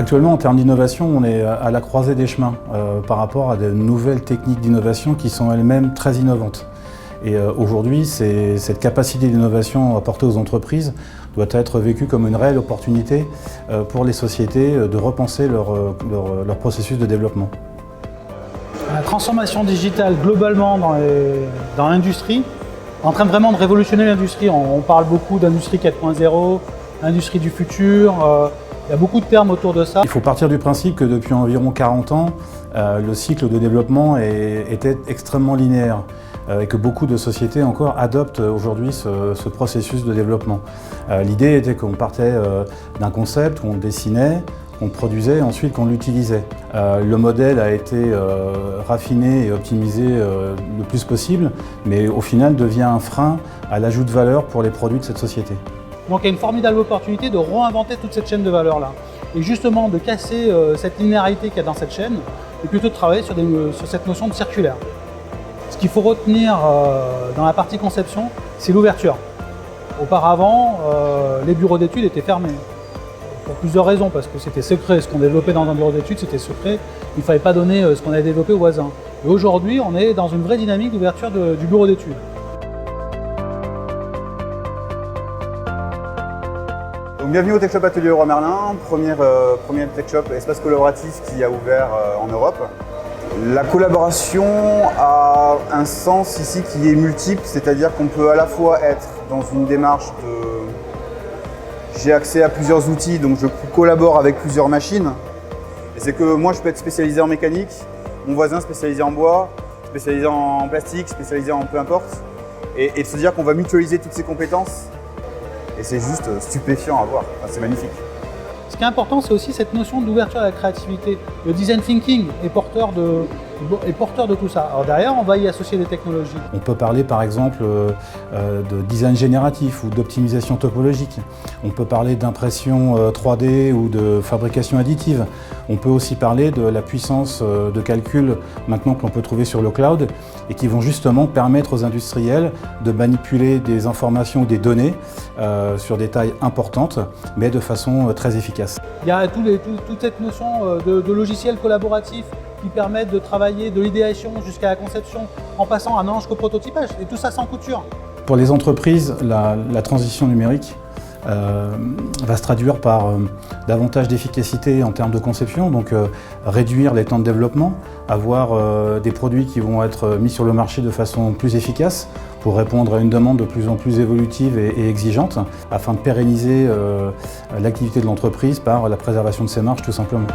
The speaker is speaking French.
Actuellement, en termes d'innovation, on est à la croisée des chemins par rapport à de nouvelles techniques d'innovation qui sont elles-mêmes très innovantes. Et aujourd'hui, cette capacité d'innovation apportée aux entreprises doit être vécue comme une réelle opportunité pour les sociétés de repenser leur processus de développement. La transformation digitale globalement dans l'industrie est en train vraiment de révolutionner l'industrie. On parle beaucoup d'industrie 4.0, industrie du futur. Il y a beaucoup de termes autour de ça. Il faut partir du principe que depuis environ 40 ans, le cycle de développement était extrêmement linéaire et que beaucoup de sociétés encore adoptent aujourd'hui ce processus de développement. L'idée était qu'on partait d'un concept, qu'on dessinait, qu'on produisait, ensuite qu'on l'utilisait. Le modèle a été raffiné et optimisé le plus possible, mais au final devient un frein à l'ajout de valeur pour les produits de cette société. Donc il y a une formidable opportunité de réinventer toute cette chaîne de valeur-là. Et justement de casser cette linéarité qu'il y a dans cette chaîne et plutôt de travailler sur cette notion de circulaire. Ce qu'il faut retenir dans la partie conception, c'est l'ouverture. Auparavant, les bureaux d'études étaient fermés. Pour plusieurs raisons, parce que c'était secret. Ce qu'on développait dans un bureau d'études, c'était secret. Il ne fallait pas donner ce qu'on avait développé aux voisins. Et aujourd'hui, on est dans une vraie dynamique d'ouverture du bureau d'études. Bienvenue au Tech Shop Atelier Leroy Merlin, premier Tech Shop espace collaboratif qui a ouvert en Europe. La collaboration a un sens ici qui est multiple, c'est-à-dire qu'on peut à la fois être dans une démarche de j'ai accès à plusieurs outils, donc je collabore avec plusieurs machines. Et c'est que moi je peux être spécialisé en mécanique, mon voisin spécialisé en bois, spécialisé en plastique, spécialisé en peu importe, et de se dire qu'on va mutualiser toutes ces compétences. Et c'est juste stupéfiant à voir, enfin, c'est magnifique. Ce qui est important, c'est aussi cette notion d'ouverture à la créativité. Le design thinking est porteur de tout ça. Alors derrière, on va y associer des technologies. On peut parler par exemple de design génératif ou d'optimisation topologique. On peut parler d'impression 3D ou de fabrication additive. On peut aussi parler de la puissance de calcul maintenant que l'on peut trouver sur le cloud et qui vont justement permettre aux industriels de manipuler des informations ou des données sur des tailles importantes, mais de façon très efficace. Il y a toute cette notion de logiciels collaboratifs qui permettent de travailler de l'idéation jusqu'à la conception en passant à un jusqu'au prototypage, et tout ça sans couture. Pour les entreprises, la transition numérique va se traduire par davantage d'efficacité en termes de conception, donc réduire les temps de développement, avoir des produits qui vont être mis sur le marché de façon plus efficace pour répondre à une demande de plus en plus évolutive et exigeante, afin de pérenniser l'activité de l'entreprise par la préservation de ses marges tout simplement.